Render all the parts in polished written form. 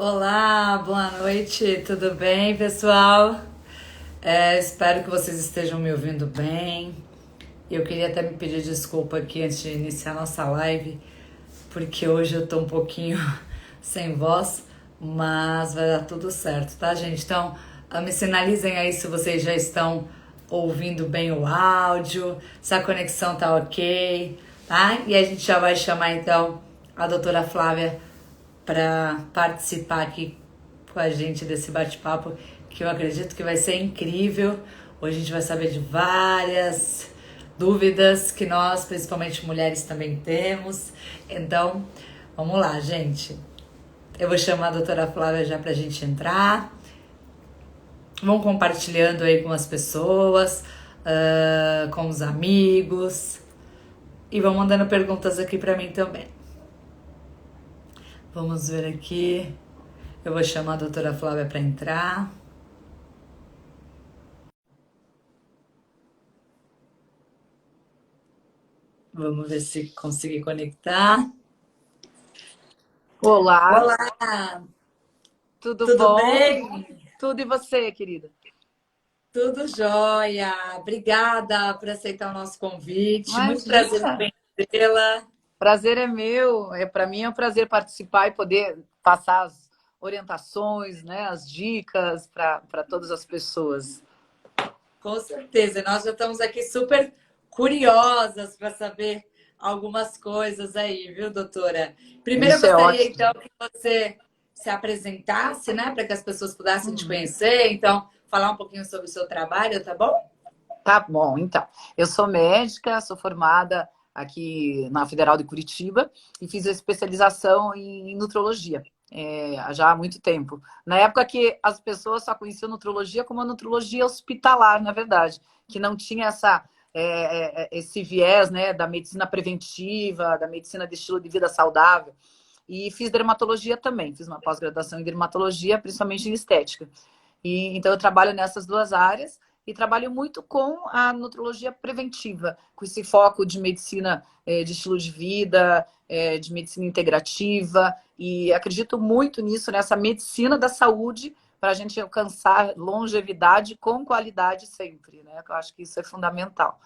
Olá, boa noite, tudo bem, pessoal? Espero que vocês estejam me ouvindo bem. Eu queria até me pedir desculpa aqui antes de iniciar nossa live, porque hoje eu tô um pouquinho sem voz, mas vai dar tudo certo, tá, gente? Então, me sinalizem aí se vocês já estão ouvindo bem o áudio, se a conexão tá ok, tá? E a gente já vai chamar então a doutora Flávia para participar aqui com a gente desse bate-papo, que eu acredito que vai ser incrível. Hoje a gente vai saber de várias dúvidas que nós, principalmente mulheres, também temos. Então, vamos lá, gente. Eu vou chamar a doutora Flávia já para a gente entrar. Vão compartilhando aí com as pessoas, com os amigos. E vão mandando perguntas aqui para mim também. Vamos ver aqui. Eu vou chamar a doutora Flávia para entrar. Vamos ver se consegui conectar. Olá, Olá, tudo tudo bom? bem? Tudo e você, querida? Tudo jóia. Obrigada por aceitar o nosso convite. Muito prazer Imagina, em conhecê-la. prazer é meu. Para mim é um prazer participar e poder passar as orientações, né, as dicas para todas as pessoas. Com certeza. Nós já estamos aqui super curiosas para saber algumas coisas aí, viu, doutora? Primeiro eu Isso é gostaria, ótimo. então, que você se apresentasse, né, para que as pessoas pudessem te Uhum. conhecer. Então, falar um pouquinho sobre o seu trabalho, tá bom? Tá bom, então. Eu sou médica, sou formada aqui na Federal de Curitiba e fiz a especialização em nutrologia, já há muito tempo. Na época que as pessoas só conheciam nutrologia como a nutrologia hospitalar, na verdade, que não tinha esse viés, né, da medicina preventiva, da medicina de estilo de vida saudável. E fiz dermatologia também, fiz uma pós-graduação em dermatologia, principalmente em estética. Então, eu trabalho nessas duas áreas e trabalho muito com a nutrologia preventiva, com esse foco de medicina de estilo de vida, de medicina integrativa, e acredito muito nisso, nessa medicina da saúde, para a gente alcançar longevidade com qualidade sempre, né? Eu acho que isso é fundamental.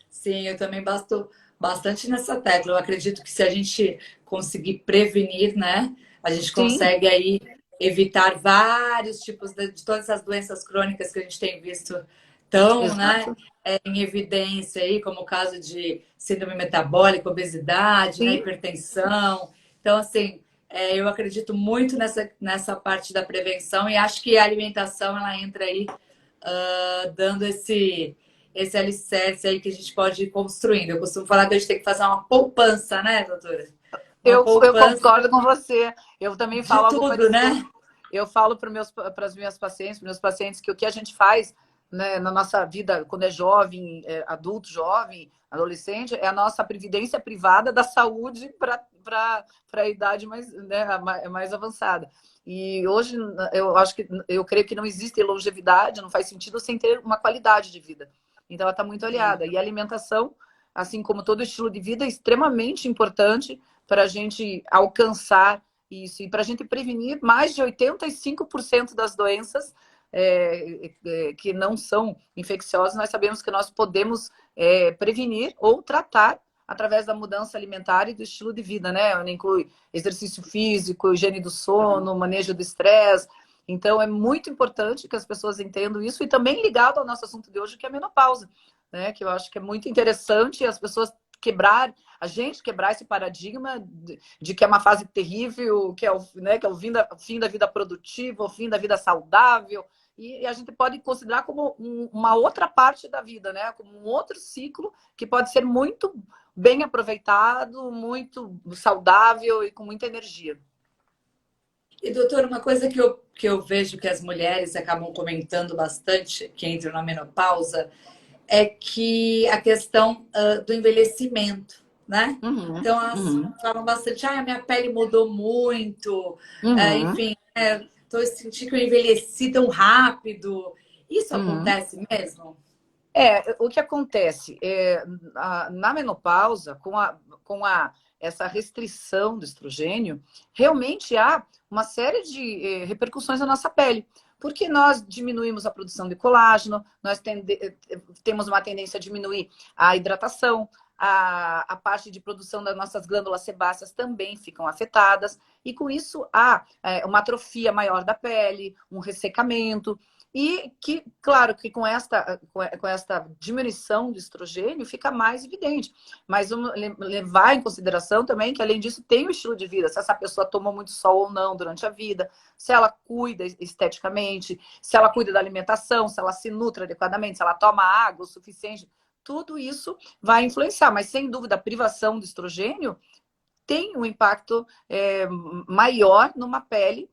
Sim, eu também basto bastante nessa tecla. Eu acredito que se a gente conseguir prevenir, né, a gente Sim, consegue aí evitar vários tipos de todas essas doenças crônicas que a gente tem visto tão, né, exato. em evidência aí, como o caso de síndrome metabólica, obesidade, né, Sim, hipertensão. Então, assim, eu acredito muito nessa parte da prevenção e acho que a alimentação ela entra aí dando esse alicerce aí que a gente pode ir construindo. Eu costumo falar que a gente tem que fazer uma poupança, né, doutora? Uma eu poupança concordo com você. Eu também de falo algo tudo, parecido. né? Eu falo para as minhas pacientes, para meus pacientes, que o que a gente faz, né, na nossa vida, quando é jovem, adulto, jovem, adolescente, é a nossa previdência privada da saúde para a idade mais, né, mais avançada. E hoje eu acho que eu creio que não existe longevidade, não faz sentido sem ter uma qualidade de vida. Então ela está muito Sim. aliada. E a alimentação, assim como todo estilo de vida, é extremamente importante para a gente alcançar isso. E para a gente prevenir mais de 85% das doenças que não são infecciosas, nós sabemos que nós podemos prevenir ou tratar através da mudança alimentar e do estilo de vida, né? Inclui exercício físico, higiene do sono, manejo do estresse. Então, é muito importante que as pessoas entendam isso e também ligado ao nosso assunto de hoje, que é a menopausa, né? Que eu acho que é muito interessante as pessoas quebrar, a gente quebrar esse paradigma de que é uma fase terrível, que é o fim da vida produtiva, o fim da vida saudável, e a gente pode considerar como uma outra parte da vida, né? Como um outro ciclo que pode ser muito bem aproveitado, muito saudável e com muita energia. E, doutora, uma coisa que eu vejo que as mulheres acabam comentando bastante, que entram na menopausa, é que a questão do envelhecimento, né? Uhum, Então, elas uhum, falam bastante, a minha pele mudou muito, uhum, enfim, tô sentindo que eu envelheci tão rápido. Isso uhum. acontece mesmo? O que acontece na menopausa, com a essa restrição do estrogênio, realmente há uma série de repercussões na nossa pele. Porque nós diminuímos a produção de colágeno, nós temos uma tendência a diminuir a hidratação, a parte de produção das nossas glândulas sebáceas também ficam afetadas, e com isso há uma atrofia maior da pele, um ressecamento, e que, claro, que com esta diminuição do estrogênio fica mais evidente. Mas vamos levar em consideração também que, além disso, tem o estilo de vida, se essa pessoa toma muito sol ou não durante a vida, se ela cuida esteticamente, se ela cuida da alimentação, se ela se nutre adequadamente, se ela toma água o suficiente, tudo isso vai influenciar. Mas, sem dúvida, a privação do estrogênio tem um impacto maior numa pele,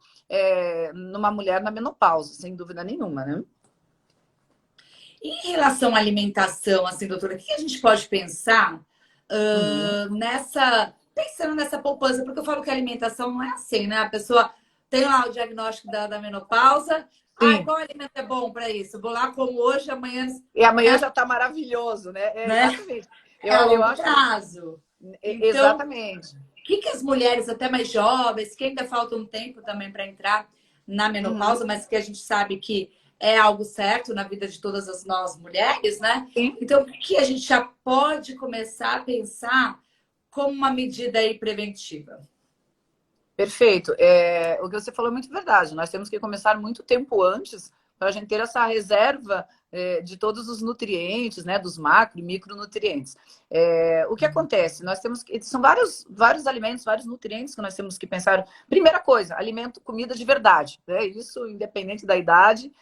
numa mulher na menopausa, sem dúvida nenhuma, né? Em relação à alimentação, assim, doutora, o que a gente pode pensar pensando nessa poupança? Porque eu falo que a alimentação não é assim, né? A pessoa tem lá o diagnóstico da menopausa. Ai, Sim. qual alimento é bom para isso? Vou lá, como hoje, amanhã, E amanhã né? já está maravilhoso, né? Né? Exatamente. É a Eu longo acho que... prazo. Então, Exatamente. o que as mulheres, até mais jovens, que ainda falta um tempo também para entrar na menopausa, mas que a gente sabe que é algo certo na vida de todas as nós mulheres, né? Sim. Então, o que a gente já pode começar a pensar como uma medida aí preventiva? Perfeito. O que você falou é muito verdade. Nós temos que começar muito tempo antes para a gente ter essa reserva de todos os nutrientes, né, dos macro e micronutrientes. O que acontece? Nós temos que... São vários alimentos, vários nutrientes que nós temos que pensar. Primeira coisa, alimento, comida de verdade. Né? Isso, independente da idade,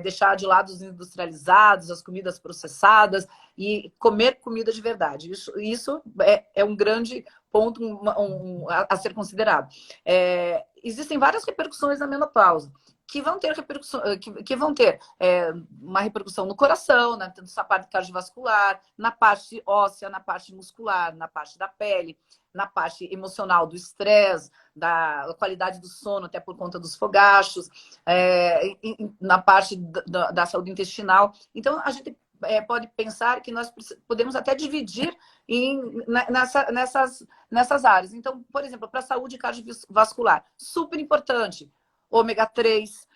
deixar de lado os industrializados, as comidas processadas e comer comida de verdade. Isso é um grande ponto a ser considerado. Existem várias repercussões na menopausa que vão ter uma repercussão no coração, tanto na parte cardiovascular, na parte óssea, na parte muscular, na parte da pele, na parte emocional do estresse, da qualidade do sono, até por conta dos fogachos, na parte da saúde intestinal. Então, a gente pode pensar que nós podemos até dividir nessas áreas. Então, por exemplo, para a saúde cardiovascular, super importante, ômega 3.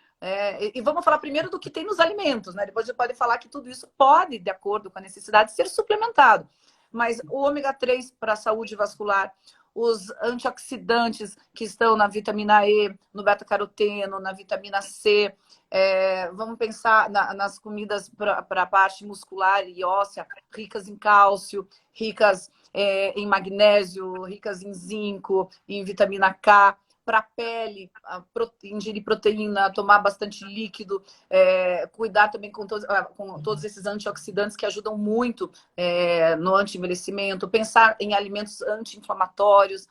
E vamos falar primeiro do que tem nos alimentos, né? Depois a gente pode falar que tudo isso pode, de acordo com a necessidade, ser suplementado. Mas o ômega 3 para a saúde vascular, os antioxidantes que estão na vitamina E, no beta-caroteno, na vitamina C. Vamos pensar nas comidas para a parte muscular e óssea, ricas em cálcio, ricas em magnésio, ricas em zinco, em vitamina K. Para a pele, ingerir proteína, tomar bastante líquido, cuidar também com todos esses antioxidantes que ajudam muito no anti-envelhecimento, pensar em alimentos anti-inflamatórios.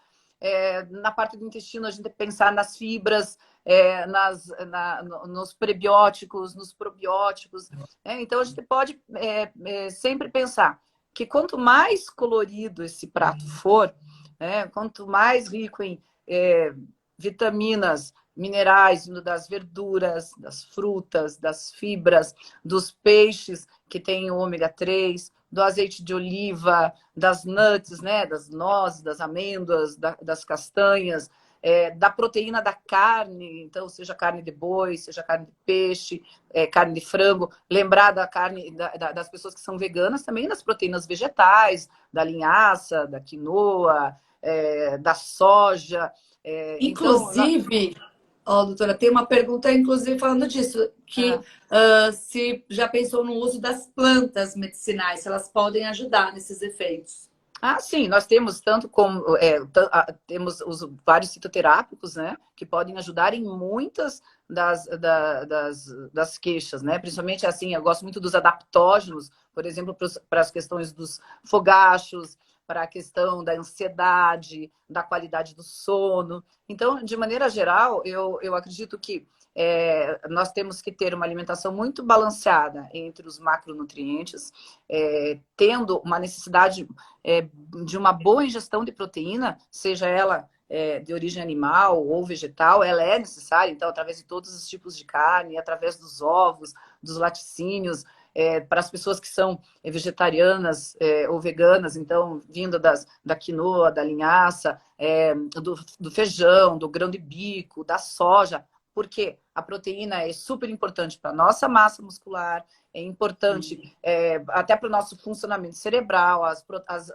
Na parte do intestino, a gente tem que pensar nas fibras, nos prebióticos, nos probióticos. Então, a gente pode sempre pensar que quanto mais colorido esse prato for, quanto mais rico em vitaminas, minerais, vindo das verduras, das frutas, das fibras, dos peixes que tem o ômega 3, do azeite de oliva, das nuts, né, das nozes, das amêndoas, das castanhas, da proteína da carne, então seja carne de boi, seja carne de peixe, carne de frango, lembrar da carne das pessoas que são veganas também, das proteínas vegetais, da linhaça, da quinoa, da soja. Inclusive, doutora, tem uma pergunta, inclusive, falando disso, que se já pensou no uso das plantas medicinais, se elas podem ajudar nesses efeitos. Sim, nós temos temos os vários fitoterápicos, né, que podem ajudar em muitas das queixas, né? Principalmente assim, eu gosto muito dos adaptógenos, por exemplo, para as questões dos fogachos, para a questão da ansiedade, da qualidade do sono. Então, de maneira geral, eu acredito que nós temos que ter uma alimentação muito balanceada entre os macronutrientes, tendo uma necessidade de uma boa ingestão de proteína, seja ela de origem animal ou vegetal, ela é necessária, então, através de todos os tipos de carne, através dos ovos, dos laticínios, para as pessoas que são vegetarianas ou veganas, então, vindo da quinoa, da linhaça, do feijão, do grão de bico, da soja, porque a proteína é super importante para a nossa massa muscular, é importante até para o nosso funcionamento cerebral,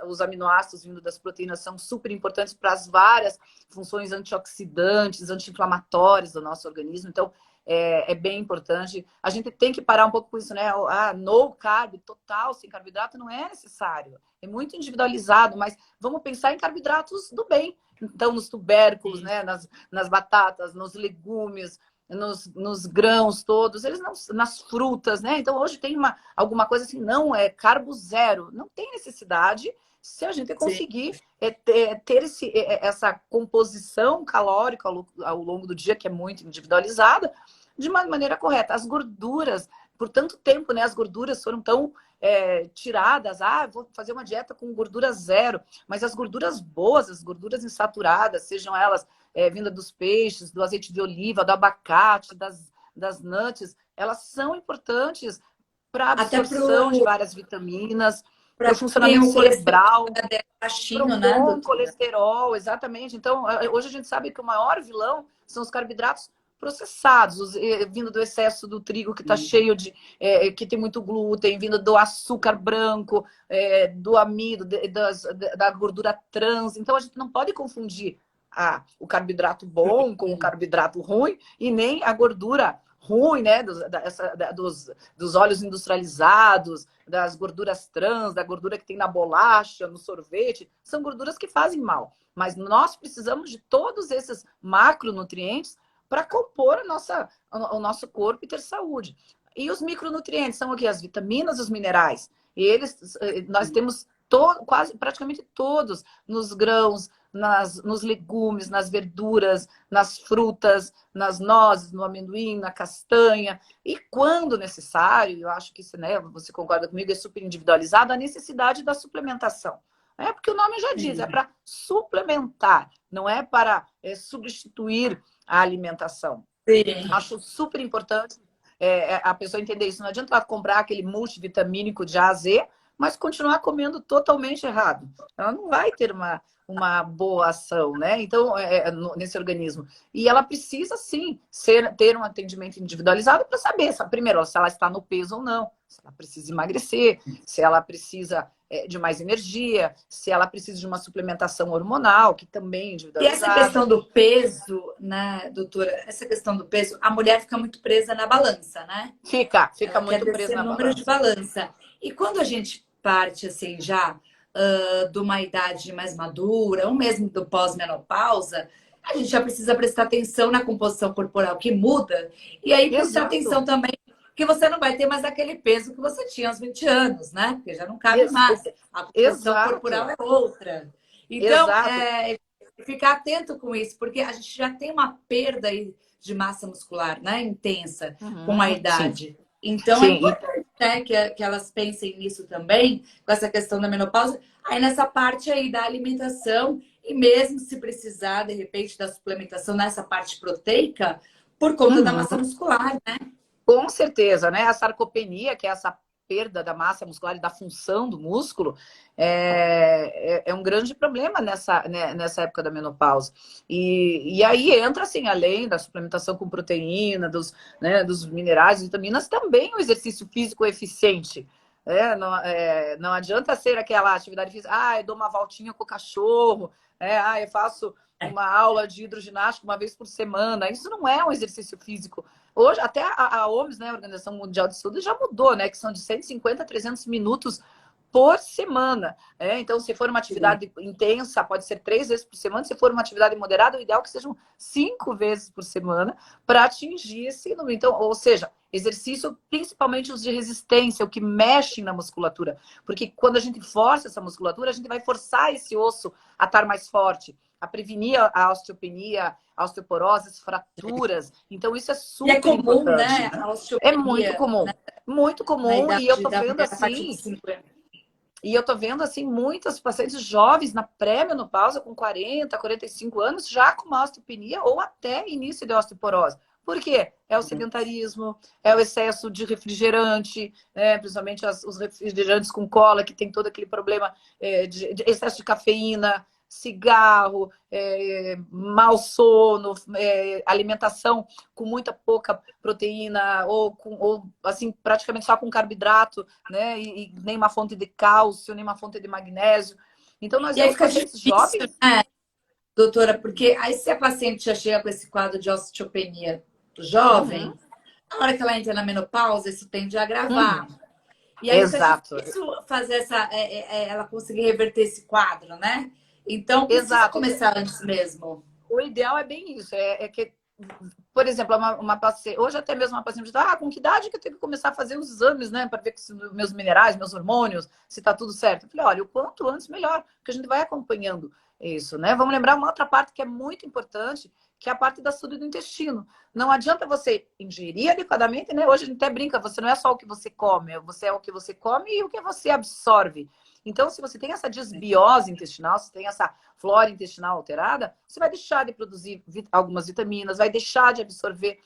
os aminoácidos vindo das proteínas são super importantes para as várias funções antioxidantes, anti-inflamatórias do nosso organismo. Então, é bem importante. A gente tem que parar um pouco com isso, né? No carb total, sem carboidrato, não é necessário. É muito individualizado, mas vamos pensar em carboidratos do bem. Então, nos tubérculos, né? Nas batatas, nos legumes, nos grãos todos, eles não, nas frutas, né? Então, hoje tem alguma coisa assim, não, é carbo zero. Não tem necessidade se a gente conseguir ter essa composição calórica ao longo do dia, que é muito individualizada, de uma maneira correta. As gorduras, por tanto tempo, né? As gorduras foram tão tiradas. Vou fazer uma dieta com gordura zero. Mas as gorduras boas, as gorduras insaturadas, sejam elas vinda dos peixes, do azeite de oliva, do abacate, das nuts, elas são importantes para a absorção de várias vitaminas, para o funcionamento cerebral, para um né, bom colesterol, exatamente. Então, hoje a gente sabe que o maior vilão são os carboidratos processados, vindo do excesso do trigo que está cheio que tem muito glúten, vindo do açúcar branco, do amido, da gordura trans. Então, a gente não pode confundir o carboidrato bom com o carboidrato ruim e nem a gordura ruim, né? Dos óleos industrializados, das gorduras trans, da gordura que tem na bolacha, no sorvete. São gorduras que fazem mal. Mas nós precisamos de todos esses macronutrientes para compor o nosso corpo e ter saúde. E os micronutrientes são o quê? As vitaminas, os minerais. E nós temos praticamente todos nos grãos, nos legumes, nas verduras, nas frutas, nas nozes, no amendoim, na castanha. E quando necessário, eu acho que isso, né, você concorda comigo, é super individualizado, a necessidade da suplementação. Porque o nome já diz, é para suplementar, não é para substituir a alimentação. Sim. Acho super importante a pessoa entender isso. Não adianta ela comprar aquele multivitamínico de A a Z, mas continuar comendo totalmente errado. Ela não vai ter uma boa ação, né? Então, nesse organismo. E ela precisa, sim, ter um atendimento individualizado para saber, primeiro, se ela está no peso ou não, se ela precisa emagrecer, se ela precisa de mais energia, se ela precisa de uma suplementação hormonal, que também é individualizada. E essa questão do peso, né, doutora? Essa questão do peso, a mulher fica muito presa na balança, né? Fica muito presa na número balança. de balança. E quando a gente parte, assim, já de uma idade mais madura, ou mesmo do pós-menopausa, a gente já precisa prestar atenção na composição corporal que muda. E aí prestar atenção também que você não vai ter mais aquele peso que você tinha aos 20 anos, né? Porque já não cabe mais. A composição corporal é outra. Então, ficar atento com isso, porque a gente já tem uma perda aí de massa muscular, né? Intensa, com a idade. Sim. Então, é importante, né, que elas pensem nisso também, com essa questão da menopausa. Aí, nessa parte aí da alimentação, e mesmo se precisar, de repente, da suplementação nessa parte proteica, por conta da massa muscular, né? Com certeza, né? A sarcopenia, que é essa perda da massa muscular e da função do músculo, é um grande problema nessa época da menopausa. E aí entra, assim, além da suplementação com proteína, dos minerais, vitaminas, também o exercício físico eficiente. Não adianta ser aquela atividade física, eu dou uma voltinha com o cachorro, eu faço uma aula de hidroginástica uma vez por semana. Isso não é um exercício físico. Hoje, até a OMS, né, a Organização Mundial de Saúde, já mudou, né? Que são de 150 a 300 minutos por semana. Então, se for uma atividade intensa, pode ser 3 vezes por semana. Se for uma atividade moderada, o ideal é que sejam 5 vezes por semana para atingir esse número. Então, ou seja, exercício, principalmente os de resistência, o que mexe na musculatura. Porque quando a gente força essa musculatura, a gente vai forçar esse osso a estar mais forte, a prevenir a osteopenia, a osteoporose, as fraturas. Então, isso é super comum, importante. Né? A osteopenia, é muito comum. Né? Muito comum. E eu tô vendo assim... E eu tô vendo, assim, muitas pacientes jovens na pré-menopausa, com 40, 45 anos, já com uma osteopenia ou até início de osteoporose. Por quê? É o sedentarismo, é o excesso de refrigerante, né? Principalmente os refrigerantes com cola, que tem todo aquele problema de excesso de cafeína, cigarro, mau sono, alimentação com muita pouca proteína ou assim praticamente só com carboidrato, né? E nem uma fonte de cálcio, nem uma fonte de magnésio. Então nós E aí vemos fica pacientes difícil, jovens. né, doutora? Porque aí se a paciente já chega com esse quadro de osteopenia jovem, Uhum, na hora que ela entra na menopausa, isso tende a agravar. uhum. E aí fica Exato, difícil fazer ela conseguir reverter esse quadro, né? Então precisa exato. começar antes mesmo. O ideal é bem isso, é que, por exemplo, uma paciente, hoje até mesmo uma paciente diz, com que idade que eu tenho que começar a fazer os exames, né, para ver se meus minerais, meus hormônios, se está tudo certo. Eu falei, olha, o quanto antes melhor, porque a gente vai acompanhando isso, né? Vamos lembrar uma outra parte que é muito importante, que é a parte da saúde do intestino. Não adianta você ingerir adequadamente, né? Hoje a gente até brinca, você não é só o que você come, você é o que você come e o que você absorve. Então, se você tem essa desbiose intestinal, se tem essa flora intestinal alterada, você vai deixar de produzir algumas vitaminas, vai deixar de absorver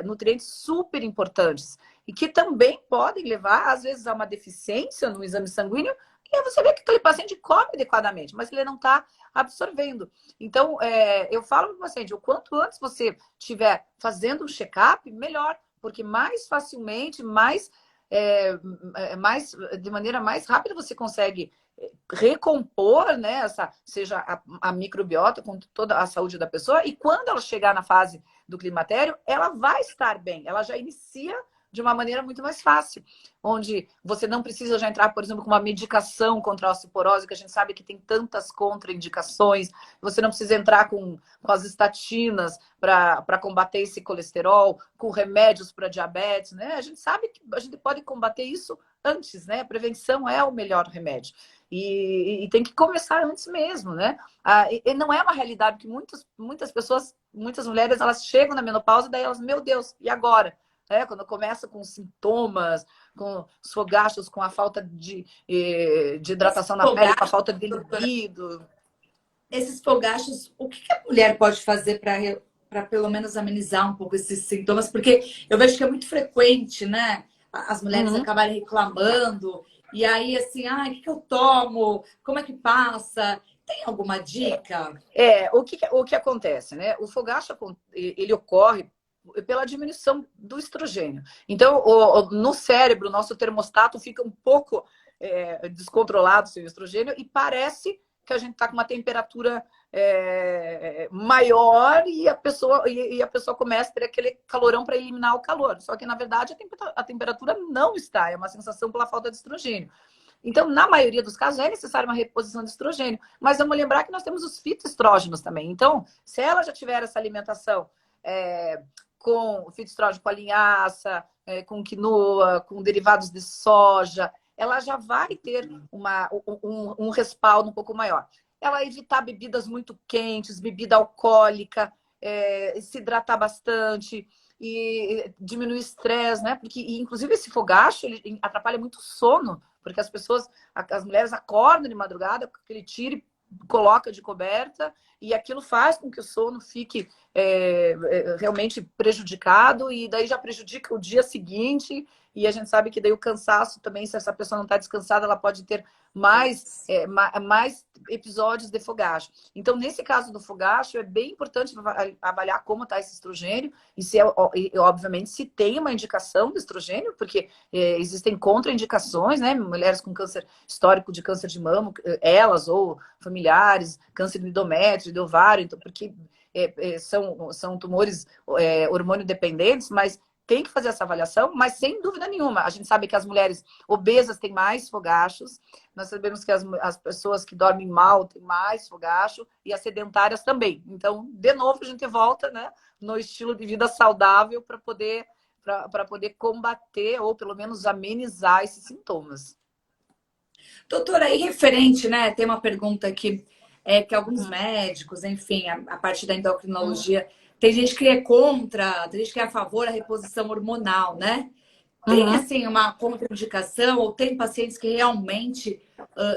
nutrientes super importantes e que também podem levar, às vezes, a uma deficiência no exame sanguíneo. E aí você vê que aquele paciente come adequadamente, mas ele não está absorvendo. Então, eu falo para o paciente, o quanto antes você estiver fazendo um check-up, melhor, porque mais facilmente, de maneira mais rápida você consegue recompor, né, seja a microbiota com toda a saúde da pessoa, e quando ela chegar na fase do climatério, ela vai estar bem, ela já inicia de uma maneira muito mais fácil, onde você não precisa já entrar, por exemplo, com uma medicação contra a osteoporose, que a gente sabe que tem tantas contraindicações, você não precisa entrar com as estatinas para combater esse colesterol, com remédios para diabetes, né? A gente sabe que a gente pode combater isso antes, né? A prevenção é o melhor remédio. E tem que começar antes mesmo, né? E não é uma realidade que muitas pessoas, muitas mulheres, elas chegam na menopausa e daí elas, meu Deus, e agora? Quando começa com sintomas, com os fogachos, com a falta de Esses hidratação na pele, com a fogachos, falta de doutora, libido. esses fogachos, o que a mulher pode fazer para pelo menos amenizar um pouco esses sintomas? Porque eu vejo que é muito frequente, né? As mulheres Uhum. acabarem reclamando, e aí assim, o que eu tomo? Como é que passa? Tem alguma dica? O que acontece, né? O fogacho, ele ocorre pela diminuição do estrogênio. Então, no cérebro, o nosso termostato fica um pouco descontrolado sem o estrogênio e parece que a gente está com uma temperatura maior e a pessoa começa a ter aquele calorão para eliminar o calor. Só que, na verdade, a temperatura não está, é uma sensação pela falta de estrogênio. Então, na maioria dos casos, é necessária uma reposição de estrogênio. Mas vamos lembrar que nós temos os fitoestrógenos também. Então, se ela já tiver essa alimentação com fitoestrógeno, com a linhaça, com quinoa, com derivados de soja, ela já vai ter um respaldo um pouco maior. Ela evitar bebidas muito quentes, bebida alcoólica, se hidratar bastante e diminuir o estresse, né? Porque, inclusive, esse fogacho ele atrapalha muito o sono, porque as mulheres acordam de madrugada com aquele tiro, coloca de coberta e aquilo faz com que o sono fique realmente prejudicado e daí já prejudica o dia seguinte e a gente sabe que daí o cansaço também, se essa pessoa não está descansada, ela pode ter mais episódios de fogacho. Então, nesse caso do fogacho, é bem importante avaliar como está esse estrogênio e, obviamente, se tem uma indicação do estrogênio, porque existem contraindicações, né? Mulheres com câncer histórico de câncer de mama, elas ou familiares, câncer de endométrio, de ovário, então, porque são tumores hormônio dependentes, mas tem que fazer essa avaliação, mas sem dúvida nenhuma. A gente sabe que as mulheres obesas têm mais fogachos, nós sabemos que as pessoas que dormem mal têm mais fogacho e as sedentárias também. Então, de novo, a gente volta, né, no estilo de vida saudável para poder combater ou pelo menos amenizar esses sintomas. Doutora, aí referente, né? Tem uma pergunta aqui, que alguns médicos, enfim, a parte da endocrinologia, tem gente que é contra, tem gente que é a favor da reposição hormonal, né? Tem, Uhum. assim, uma contraindicação ou tem pacientes que realmente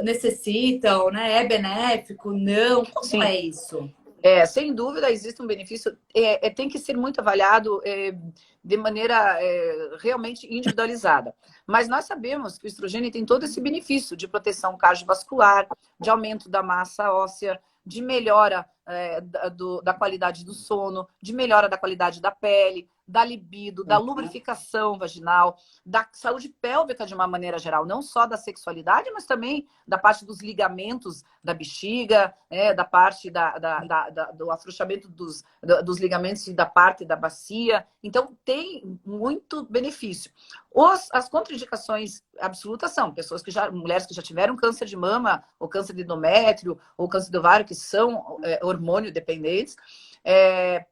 necessitam, né? É benéfico? Não? Como Sim. é isso? Sem dúvida existe um benefício, tem que ser muito avaliado de maneira realmente individualizada. Mas nós sabemos que o estrogênio tem todo esse benefício de proteção cardiovascular, de aumento da massa óssea, de melhora da qualidade do sono, de melhora da qualidade da pele, da libido, da lubrificação vaginal, da saúde pélvica de uma maneira geral, não só da sexualidade, mas também da parte dos ligamentos da bexiga, da parte do afrouxamento dos ligamentos e da parte da bacia. Então, tem muito benefício. As contraindicações absolutas são mulheres que já tiveram câncer de mama, ou câncer de endométrio, ou câncer de ovário, que são hormônio dependentes.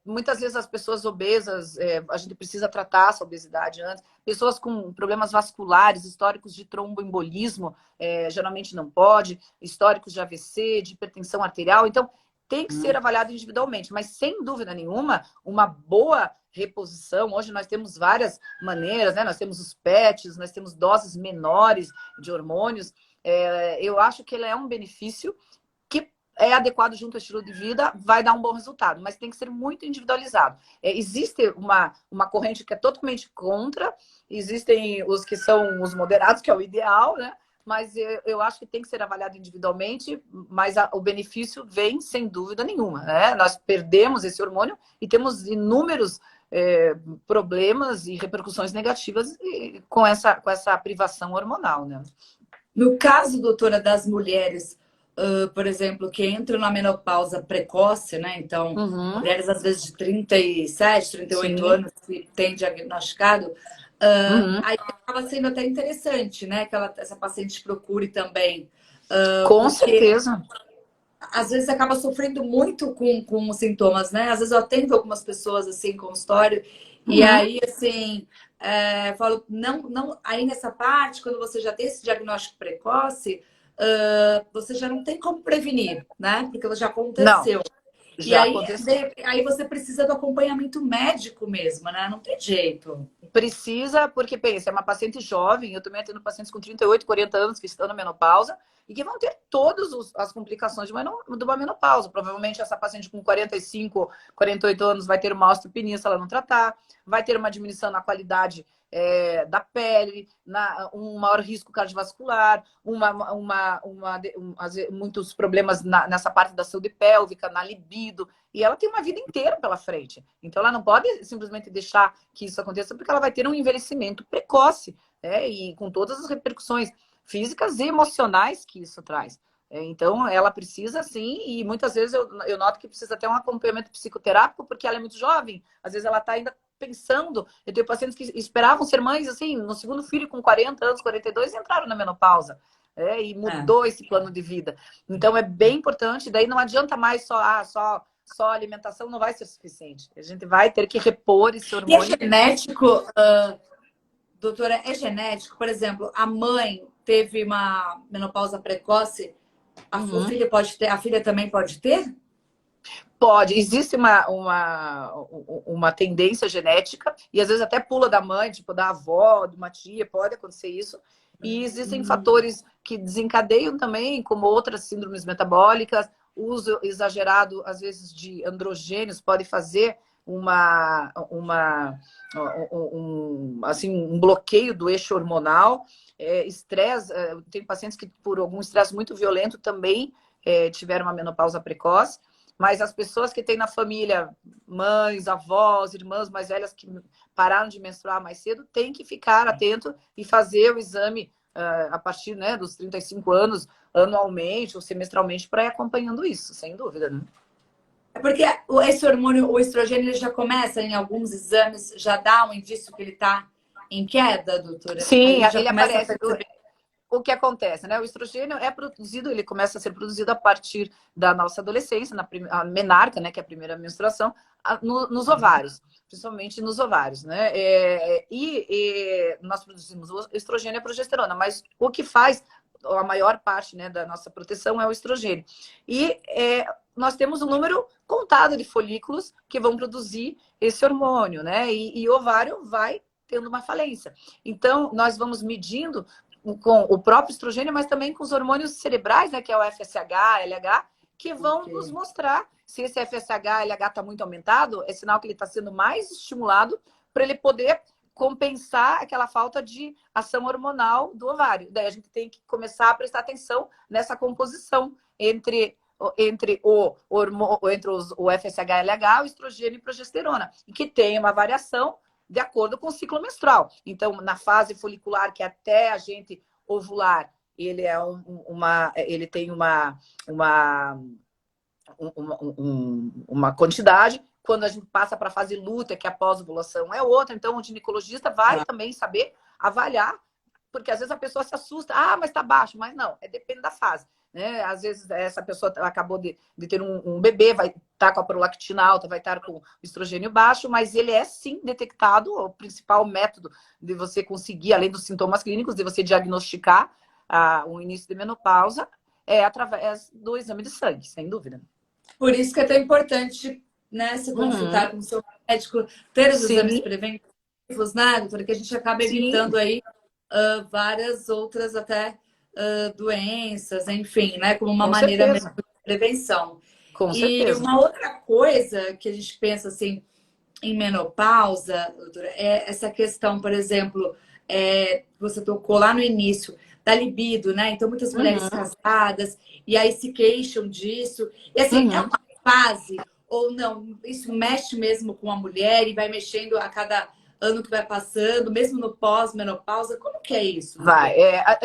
Muitas vezes as pessoas obesas, a gente precisa tratar essa obesidade antes. Pessoas com problemas vasculares, históricos de tromboembolismo, geralmente não pode, históricos de AVC, de hipertensão arterial. Então, tem que ser avaliado individualmente, mas sem dúvida nenhuma, uma boa reposição. Hoje nós temos várias maneiras, né? Nós temos os PETs, nós temos doses menores de hormônios. Eu acho que ele é um benefício que é adequado junto ao estilo de vida, vai dar um bom resultado, mas tem que ser muito individualizado. Existe uma corrente que é totalmente contra, existem os que são os moderados, que é o ideal, né? Mas eu acho que tem que ser avaliado individualmente, mas o benefício vem sem dúvida nenhuma, né? Nós perdemos esse hormônio e temos inúmeros problemas e repercussões negativas com essa privação hormonal, né? No caso, doutora, das mulheres, por exemplo, que entram na menopausa precoce, né? Então, mulheres às vezes de 37, 38 Sim. anos que têm diagnosticado, aí acaba sendo até interessante, né? Que essa paciente procure também. Com Porque certeza. às vezes acaba sofrendo muito com os sintomas, né? Às vezes eu atendo algumas pessoas assim, em consultório, e aí, assim, falo, não, aí nessa parte, quando você já tem esse diagnóstico precoce, você já não tem como prevenir, né? Porque já Não, aconteceu. E já aí, aconteceu. aí você precisa do acompanhamento médico mesmo, né? Não tem jeito. Precisa, porque pensa, é uma paciente jovem, eu também atendo pacientes com 38, 40 anos que estão na menopausa e que vão ter todas as complicações de uma menopausa. Provavelmente essa paciente com 45, 48 anos vai ter uma osteopenia se ela não tratar, vai ter uma diminuição na qualidade da pele, um maior risco cardiovascular, muitos problemas nessa parte da saúde pélvica, na libido, e ela tem uma vida inteira pela frente. Então ela não pode simplesmente deixar que isso aconteça, porque ela vai ter um envelhecimento precoce, e com todas as repercussões físicas e emocionais que isso traz. Então ela precisa sim, e muitas vezes eu noto que precisa ter um acompanhamento psicoterápico, porque ela é muito jovem, às vezes ela está ainda pensando. Eu tenho pacientes que esperavam ser mães, assim, no segundo filho com 40 anos, 42, e entraram na menopausa. E mudou esse plano de vida. Então é bem importante, daí não adianta mais só alimentação, não vai ser suficiente. A gente vai ter que repor esse hormônio. E é genético, doutora, é genético? Por exemplo, a mãe teve uma menopausa precoce, o filho pode ter, a filha também pode ter? Pode, existe uma tendência genética, e às vezes até pula da mãe, tipo da avó, de uma tia, pode acontecer isso. E existem fatores que desencadeiam também, como outras síndromes metabólicas, uso exagerado, às vezes, de androgênios pode fazer um bloqueio do eixo hormonal, estresse. Tem pacientes que, por algum estresse muito violento, também tiveram uma menopausa precoce. Mas as pessoas que têm na família, mães, avós, irmãs mais velhas que pararam de menstruar mais cedo, têm que ficar atento e fazer o exame a partir, né, dos 35 anos, anualmente ou semestralmente, para ir acompanhando isso, sem dúvida, né? É porque esse hormônio, o estrogênio, ele já começa em alguns exames, já dá um indício que ele está em queda, doutora? Sim, ele aparece. O que acontece, né? O estrogênio é produzido, ele começa a ser produzido a partir da nossa adolescência, a menarca, né, que é a primeira menstruação, nos ovários, principalmente nos ovários, né? Nós produzimos o estrogênio e a progesterona, mas o que faz a maior parte, né, da nossa proteção é o estrogênio. E nós temos um número contado de folículos que vão produzir esse hormônio, né? E o ovário vai tendo uma falência. Então, nós vamos medindo com o próprio estrogênio, mas também com os hormônios cerebrais, né, que é o FSH, LH, que vão nos mostrar Se esse FSH, LH está muito aumentado, é sinal que ele está sendo mais estimulado para ele poder compensar aquela falta de ação hormonal do ovário. Daí a gente tem que começar a prestar atenção nessa composição o FSH-LH, o estrogênio e progesterona, e que tem uma variação de acordo com o ciclo menstrual. Então, na fase folicular, que até a gente ovular, ele é ele tem uma quantidade. Quando a gente passa para a fase lútea, que é a pós-ovulação, é outra. Então, o ginecologista vai também saber avaliar, porque às vezes a pessoa se assusta, mas está baixo, mas não, depende da fase. Né? Às vezes essa pessoa acabou de ter um bebê, vai estar com a prolactina alta, vai estar com o estrogênio baixo, mas ele é sim detectado. O principal método de você conseguir, além dos sintomas clínicos, de você diagnosticar o início de menopausa é através do exame de sangue, sem dúvida. Por isso que é tão importante, né, se consultar com o seu médico, ter os exames preventivos, né, doutora, que a gente acaba evitando aí várias outras até doenças, enfim, né? Como uma maneira mesmo de prevenção. Com certeza. E uma outra coisa que a gente pensa assim em menopausa, doutora, é essa questão, por exemplo, você tocou lá no início, da libido, né? Então, muitas mulheres casadas, e aí se queixam disso. E assim, é uma fase, ou não, isso mexe mesmo com a mulher e vai mexendo a cada ano que vai passando, mesmo no pós-menopausa, como que é isso? Vai.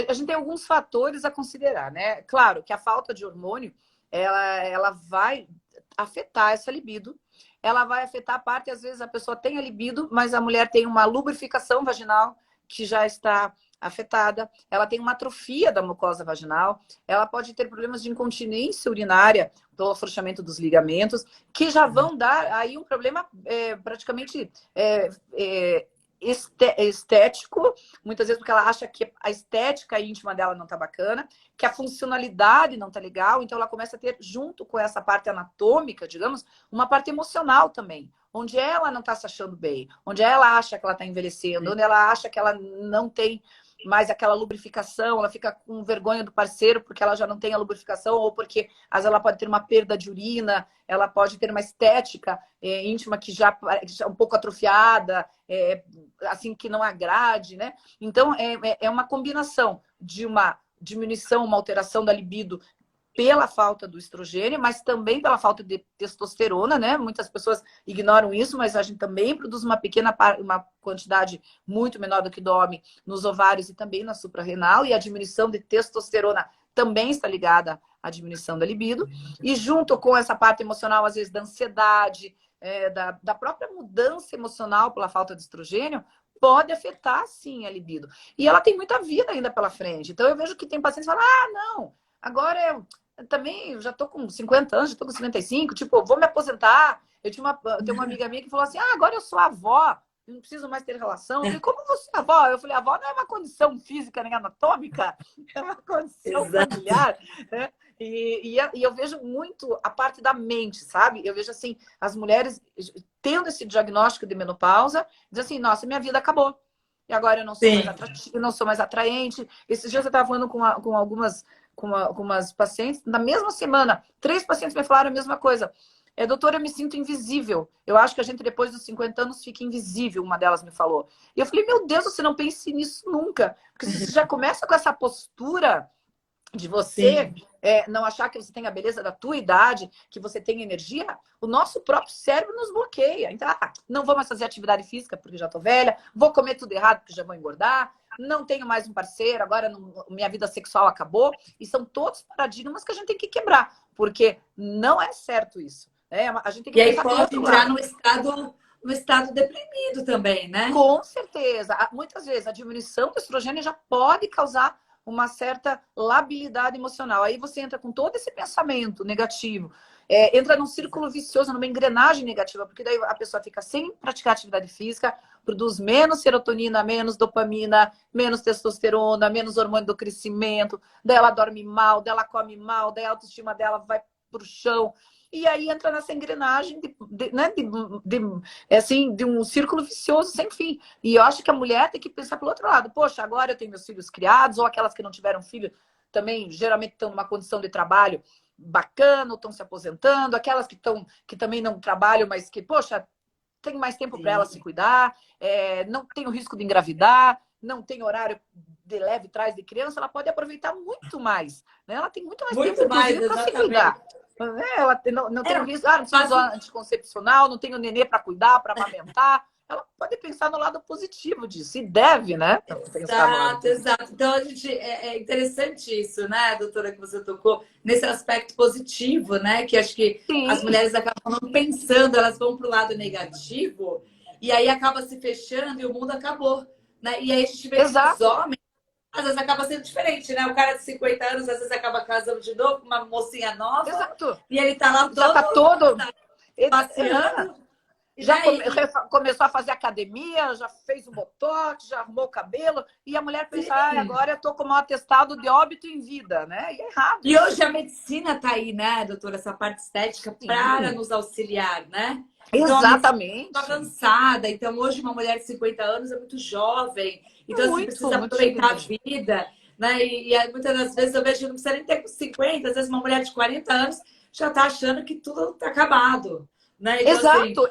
A gente tem alguns fatores a considerar, né? Claro que a falta de hormônio, ela vai afetar essa libido, ela vai afetar a parte, às vezes a pessoa tem a libido, mas a mulher tem uma lubrificação vaginal que já está afetada, ela tem uma atrofia da mucosa vaginal, ela pode ter problemas de incontinência urinária pelo afrouxamento dos ligamentos, que já vão dar aí um problema praticamente estético, muitas vezes porque ela acha que a estética íntima dela não tá bacana, que a funcionalidade não tá legal, então ela começa a ter, junto com essa parte anatômica, digamos, uma parte emocional também, onde ela não tá se achando bem, onde ela acha que ela tá envelhecendo, onde ela acha que ela não tem mais aquela lubrificação, ela fica com vergonha do parceiro porque ela já não tem a lubrificação, ou porque às vezes ela pode ter uma perda de urina, ela pode ter uma estética íntima que já é um pouco atrofiada, assim, que não agrade, né? Então, é uma combinação de uma diminuição, uma alteração da libido pela falta do estrogênio, mas também pela falta de testosterona, né? Muitas pessoas ignoram isso, mas a gente também produz uma quantidade muito menor do que do homem nos ovários e também na suprarrenal, e a diminuição de testosterona também está ligada à diminuição da libido, e junto com essa parte emocional, às vezes, da ansiedade, da própria mudança emocional pela falta de estrogênio, pode afetar, sim, a libido. E ela tem muita vida ainda pela frente. Então, eu vejo que tem pacientes que falam, não, agora eu também já tô com 50 anos, já tô com 55, tipo, vou me aposentar. Eu tenho uma amiga minha que falou assim, agora eu sou avó, não preciso mais ter relação. Eu falei, como você é avó? Eu falei, avó não é uma condição física nem anatômica, é uma condição familiar, né? E eu vejo muito a parte da mente, sabe? Eu vejo assim, as mulheres tendo esse diagnóstico de menopausa, dizem assim, nossa, minha vida acabou. E agora eu não sou mais atrativa, não sou mais atraente. Esses dias eu estava falando com algumas pacientes, na mesma semana, 3 pacientes me falaram a mesma coisa. Doutora, eu me sinto invisível. Eu acho que a gente, depois dos 50 anos, fica invisível, uma delas me falou. E eu falei, meu Deus, você não pense nisso nunca. Porque se você já começa com essa postura de você não achar que você tem a beleza da tua idade, que você tem energia, o nosso próprio cérebro nos bloqueia. Então, não vou mais fazer atividade física porque já tô velha, vou comer tudo errado porque já vou engordar, não tenho mais um parceiro, agora minha vida sexual acabou. E são todos paradigmas que a gente tem que quebrar, porque não é certo isso. A gente tem que aí pode entrar no estado deprimido também, né? Com certeza. Muitas vezes a diminuição do estrogênio já pode causar uma certa labilidade emocional. Aí você entra com todo esse pensamento negativo, entra num círculo vicioso, numa engrenagem negativa, porque daí a pessoa fica sem praticar atividade física, produz menos serotonina, menos dopamina, menos testosterona, menos hormônio do crescimento, daí ela dorme mal, daí ela come mal, daí a autoestima dela vai pro chão. E aí entra nessa engrenagem de um círculo vicioso sem fim. E eu acho que a mulher tem que pensar pelo outro lado. Poxa, agora eu tenho meus filhos criados, ou aquelas que não tiveram filho também, geralmente estão numa condição de trabalho bacana, ou estão se aposentando, aquelas que também não trabalham, mas que, poxa, tem mais tempo para ela se cuidar, não tem o risco de engravidar, não tem horário de leve trás de criança, ela pode aproveitar muito mais. Né? Ela tem muito mais tempo, Muito mais, inclusive, para se cuidar. exatamente. Ela não tem o risco, não precisa Mas usar anticoncepcional, não tem o nenê para cuidar, para amamentar. Ela pode pensar no lado positivo disso, e deve, né? Pensar no lado exato, positivo. exato. Então, é interessante isso, né, doutora, que você tocou nesse aspecto positivo, né? Que acho que as Sim, mulheres acabam não pensando, elas vão para o lado negativo e aí acaba se fechando e o mundo acabou, né? E aí a gente vê que os exato, homens, às vezes, acaba sendo diferente, né? O cara de 50 anos, às vezes, acaba casando de novo com uma mocinha nova exato. e ele tá lá Já está todo todo. passeando. E Já daí? começou a fazer academia, já fez o botox, já arrumou o cabelo, e a mulher pensa, agora eu tô com um atestado de óbito em vida, né? E é errado E isso. hoje a medicina está aí, né, doutora, essa parte estética para Sim, nos auxiliar, né? Então a medicina está exatamente. avançada. Então hoje uma mulher de 50 anos é muito jovem. Então assim, Muito, precisa muito cheio de aproveitar a energia. vida, né? E muitas das vezes eu vejo que não precisa nem ter com 50, às vezes uma mulher de 40 anos já está achando que tudo está acabado, né? Então assim, Exato.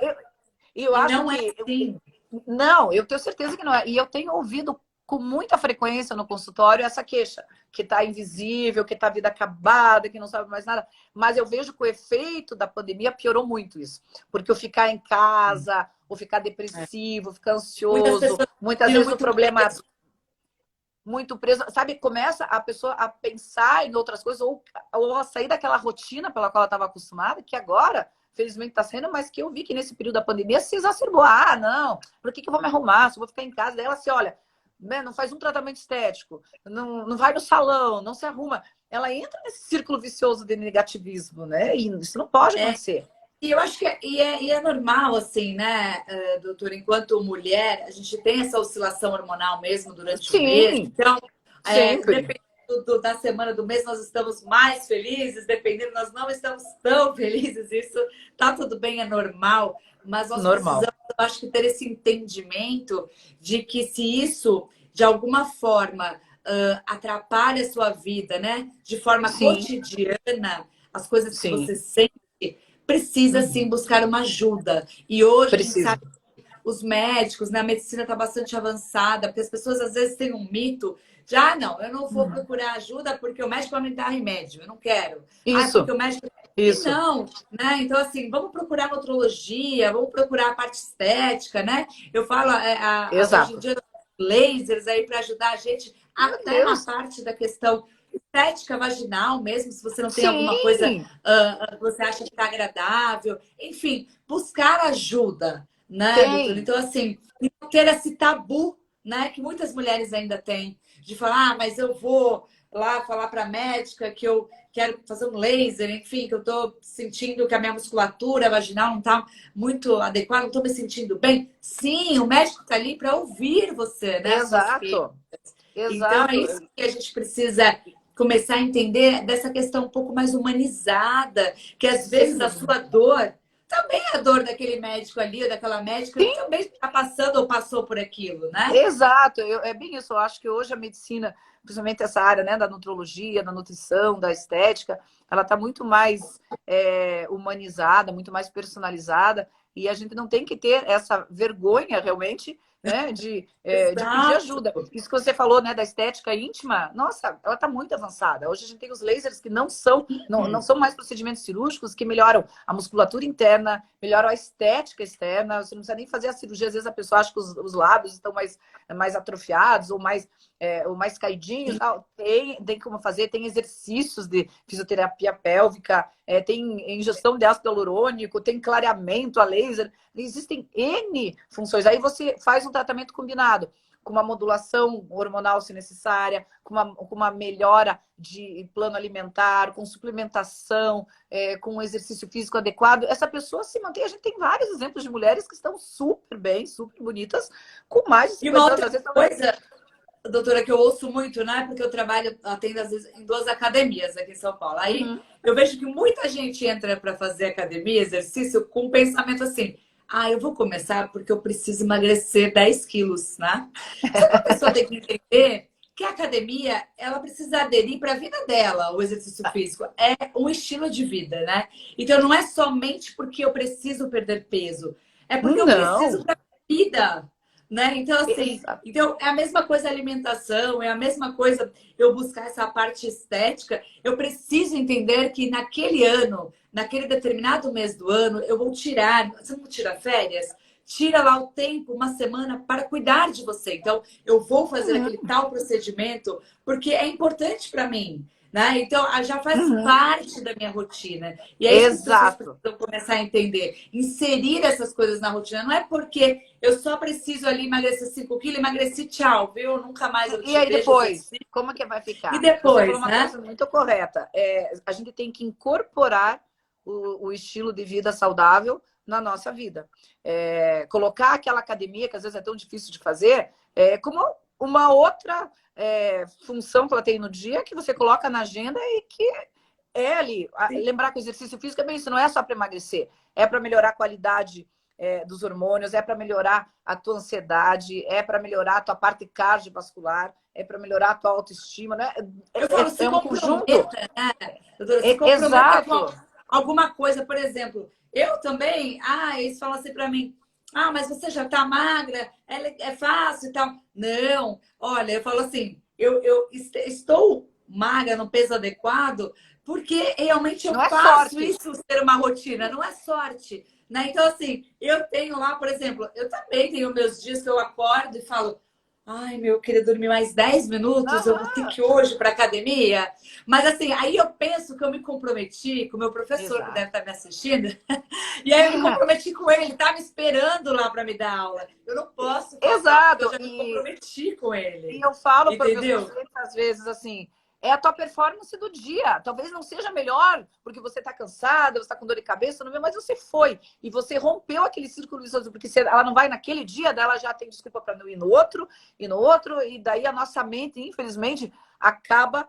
Eu e acho não é que. assim. Não, eu tenho certeza que não é. E eu tenho ouvido com muita frequência no consultório essa queixa, que está invisível, que está a vida acabada, que não sabe mais nada. Mas eu vejo que o efeito da pandemia piorou muito isso. Porque o ficar em casa, o ficar É. depressivo, ficar Muitas ansioso, pessoas muitas viram vezes o muito problema preso. muito preso, sabe? Começa a pessoa a pensar em outras coisas, ou a sair daquela rotina pela qual ela estava acostumada, que agora, felizmente, está sendo, mas que eu vi que nesse período da pandemia se exacerbou. Ah, não, por que eu vou me arrumar? Só vou ficar em casa. Daí ela assim, olha, né, não faz um tratamento estético, não vai no salão, não se arruma. Ela entra nesse círculo vicioso de negativismo, né? E isso não pode É, acontecer. e eu acho que é normal, assim, né, doutora? Enquanto mulher, a gente tem essa oscilação hormonal mesmo durante o mês. Sim, Então, sempre. dependendo da semana do mês, nós estamos mais felizes, dependendo, nós não estamos tão felizes. Isso tá tudo bem, é normal. Mas nós Normal. precisamos, eu acho que, ter esse entendimento de que se isso, de alguma forma, atrapalha a sua vida, né, de forma Sim, cotidiana, as coisas que sim. você sente precisa sim Uhum. buscar uma ajuda. E hoje a gente Precisa. sabe que os médicos, né, a medicina está bastante avançada, porque as pessoas às vezes têm um mito de, não, eu não vou procurar ajuda porque o médico vai me dar remédio, eu não quero. Ah, porque Isso, o médico. E isso. não, né? Então, assim, vamos procurar nutrologia, vamos procurar a parte estética, né? Eu falo, hoje em Exato. dia, lasers aí para ajudar a gente, Meu até na Deus. parte da questão estética vaginal mesmo, se você não tem alguma coisa Sim, que você acha que está agradável. Enfim, buscar ajuda, né, doutor? tem. Então, assim, não ter esse tabu, né, que muitas mulheres ainda têm, de falar, mas eu vou lá falar para a médica que eu quero fazer um laser, enfim, que eu estou sentindo que a minha musculatura vaginal não está muito adequada, não estou me sentindo bem. Sim, o médico está ali para ouvir você, né, as suas queixas. Exato. Então, é Exato. isso que a gente precisa começar a entender dessa questão um pouco mais humanizada, que às Sem vezes a dúvida. sua dor também é a dor daquele médico ali, ou daquela médica que também está passando ou passou por aquilo, né? Exato, é bem isso. Eu acho que hoje a medicina, principalmente essa área, né, da nutrologia, da nutrição, da estética, ela está muito mais humanizada, muito mais personalizada, e a gente não tem que ter essa vergonha realmente, né, de pedir Exato. ajuda. Isso que você falou, né, da estética íntima, nossa, ela está muito avançada. Hoje a gente tem os lasers que não são mais procedimentos cirúrgicos, que melhoram a musculatura interna, melhoram a estética externa. Você não precisa nem fazer a cirurgia. Às vezes a pessoa acha que os lábios estão mais atrofiados ou mais caidinhos. Não, tem como fazer, tem exercícios de fisioterapia pélvica, tem injeção de ácido hialurônico, tem clareamento a laser. Existem N funções. Aí você faz um tratamento combinado com uma modulação hormonal, se necessária, com uma melhora de plano alimentar, com suplementação, com um exercício físico adequado. Essa pessoa se mantém. A gente tem vários exemplos de mulheres que estão super bem, super bonitas, com mais de E uma 50 anos. outra Às vezes, coisa, doutora, que eu ouço muito, né? Porque eu trabalho, atendo às vezes em duas academias aqui em São Paulo. Aí uhum. eu vejo que muita gente entra para fazer academia, exercício, com um pensamento assim: eu vou começar porque eu preciso emagrecer 10 quilos, né? Só que a pessoa tem que entender que a academia, ela precisa aderir para a vida dela, o exercício físico. É um estilo de vida, né? Então, não é somente porque eu preciso perder peso, é porque eu preciso Não. para a vida, né? Então, assim, Exato. então, é a mesma coisa a alimentação, é a mesma coisa eu buscar essa parte estética. Eu preciso entender que naquele ano, naquele determinado mês do ano, eu vou tirar. Você não tira férias? Tira lá o tempo, uma semana, para cuidar de você. Então, eu vou fazer aquele Uhum. tal procedimento porque é importante para mim. Né? Então, já faz Uhum. parte da minha rotina. E é isso que as pessoas Exato. precisam começar a entender. Inserir essas coisas na rotina. Não é porque eu só preciso ali emagrecer 5 quilos, emagreci, tchau, viu? Nunca mais eu E te aí vejo, eu depois, te... como é que vai E ficar? Você falou depois, uma né? coisa muito correta. A gente tem que incorporar o estilo de vida saudável na nossa vida. Colocar aquela academia, que às vezes é tão difícil de fazer, como uma outra função que ela tem no dia, que você coloca na agenda e que é ali. Lembrar que o exercício físico é bem isso, não é só para emagrecer, é para melhorar a qualidade dos hormônios, é para melhorar a tua ansiedade, é para melhorar a tua parte cardiovascular, é para melhorar a tua autoestima, né? Eu falo, se É um conjunto. comprometa, né? Doutora, se comprometa com Exato. alguma coisa, por exemplo. Eu também, eles falam assim para mim, mas você já tá magra, é fácil e tal. Não, olha, eu falo assim, eu estou magra no peso adequado porque realmente eu Não é faço sorte. isso ser uma rotina, não é sorte. Né? Então, assim, eu tenho lá, por exemplo, eu também tenho meus dias que eu acordo e falo, ai, meu, eu queria dormir mais 10 minutos, eu vou ter Aham. que ir hoje para academia. Mas assim, aí eu penso que eu me comprometi com o meu professor, que deve Exato. estar me assistindo, e aí eu me comprometi com ele, ele está me esperando lá para me dar aula. Eu não posso faltar, porque eu Exato. já me comprometi com ele. E eu falo para meus Entendeu? pacientes, às vezes, assim, é a tua performance do dia. Talvez não seja melhor, porque você está cansada, você está com dor de cabeça, não vê, mas você foi. E você rompeu aquele círculo vicioso, porque se ela não vai naquele dia, dela já tem desculpa para não ir no outro, e daí a nossa mente, infelizmente, acaba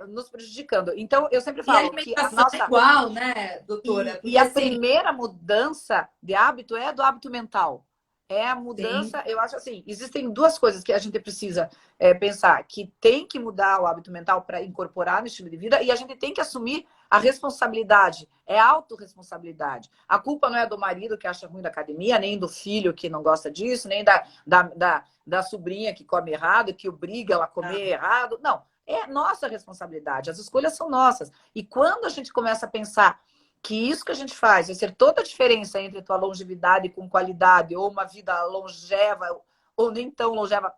nos prejudicando. Então, eu sempre E a falo que a alimentação é nossa. igual, né, doutora? E Porque a assim, primeira mudança de hábito é do hábito mental. É a sim. mudança, eu acho assim, existem duas coisas que a gente precisa pensar, que tem que mudar o hábito mental para incorporar no estilo de vida, e a gente tem que assumir a responsabilidade, é autorresponsabilidade. A culpa não é do marido que acha ruim da academia, nem do filho que não gosta disso, nem da sobrinha que come errado, que obriga ela a comer errado. Não, é nossa responsabilidade, as escolhas são nossas. E quando a gente começa a pensar que isso que a gente faz vai ser toda a diferença entre tua longevidade com qualidade ou uma vida longeva ou nem tão longeva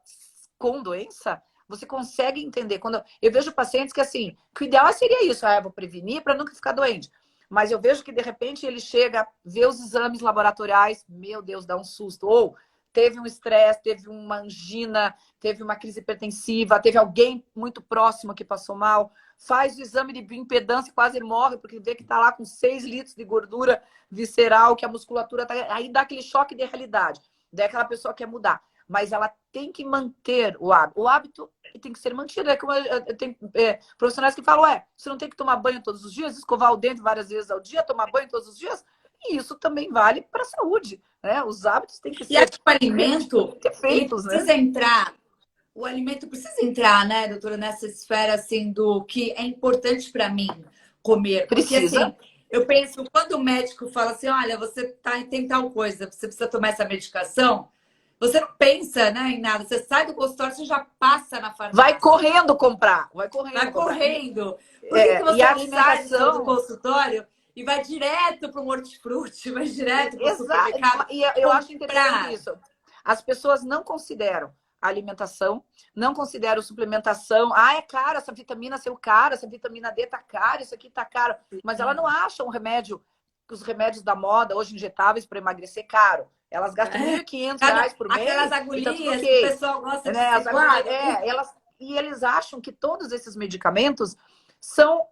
com doença, você consegue entender. Quando eu vejo pacientes que assim, que o ideal seria isso, eu vou prevenir para nunca ficar doente. Mas eu vejo que de repente ele chega, vê os exames laboratoriais, meu Deus, dá um susto. Ou teve um estresse, teve uma angina, teve uma crise hipertensiva, teve alguém muito próximo que passou mal, faz o exame de bioimpedância e quase morre, porque vê que está lá com 6 litros de gordura visceral, que a musculatura tá. Aí dá aquele choque de realidade. Daí aquela pessoa quer mudar. Mas ela tem que manter o hábito. O hábito tem que ser mantido. É como eu tenho profissionais que falam, você não tem que tomar banho todos os dias, escovar o dente várias vezes ao dia, tomar banho todos os dias. E isso também vale para a saúde, né? Os hábitos têm que E acho ser que o alimento, ele feitos, né? precisa entrar. O alimento precisa entrar, né, doutora, nessa esfera assim do que é importante para mim comer. Porque Precisa. assim, eu penso, quando o médico fala assim, olha, tem tal coisa, você precisa tomar essa medicação, você não pensa, né, em nada. Você sai do consultório, você já passa na Vai farmácia, correndo comprar, vai correndo vai comprar. correndo. Por que que E você a não sai do alimentação. consultório e vai direto para o hortifruti, vai direto para o Exato. supermercado E eu acho interessante comprar? isso. As pessoas não consideram a alimentação, não consideram suplementação. É caro, essa vitamina C é caro, essa vitamina D tá caro, isso aqui tá caro. Mas ela não acha um remédio, os remédios da moda, hoje injetáveis, para emagrecer caro. Elas gastam É. R$ 1.500 por Aquelas mês e tá tudo agulhinhas que o ok. pessoal gosta de Né? As agulhas, suar. e eles acham que todos esses medicamentos são